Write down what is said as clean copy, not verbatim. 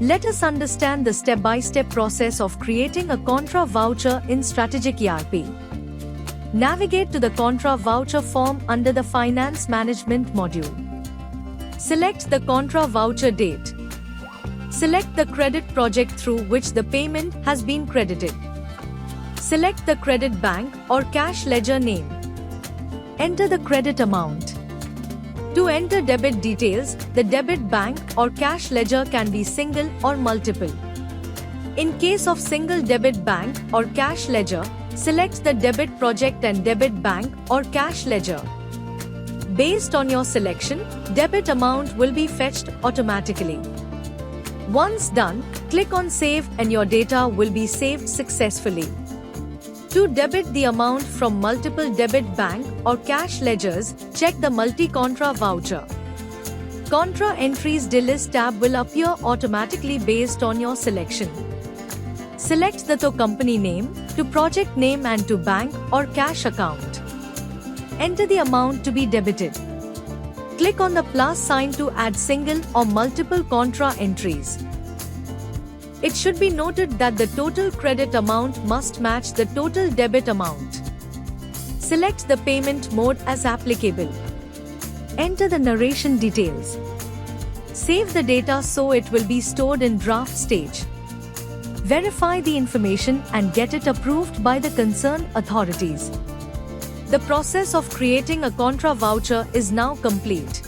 Let us understand the step-by-step process of creating a Contra Voucher in StrategicERP. Navigate to the Contra Voucher form under the Finance Management module. Select the Contra Voucher date. Select the credit project through which the payment has been credited. Select the credit bank or cash ledger name. Enter the credit amount. To enter debit details, the debit bank or cash ledger can be single or multiple. In case of single debit bank or cash ledger, select the debit project and debit bank or cash ledger. Based on your selection, debit amount will be fetched automatically. Once done, click on Save and your data will be saved successfully. To debit the amount from multiple debit bank or cash ledgers, check the Multi-Contra Voucher. Contra Entries Delist tab will appear automatically based on your selection. Select the company name, to project name and to bank or cash account. Enter the amount to be debited. Click on the plus sign to add single or multiple contra entries. It should be noted that the total credit amount must match the total debit amount. Select the payment mode as applicable. Enter the narration details. Save the data so it will be stored in draft stage. Verify the information and get it approved by the concerned authorities. The process of creating a Contra Voucher is now complete.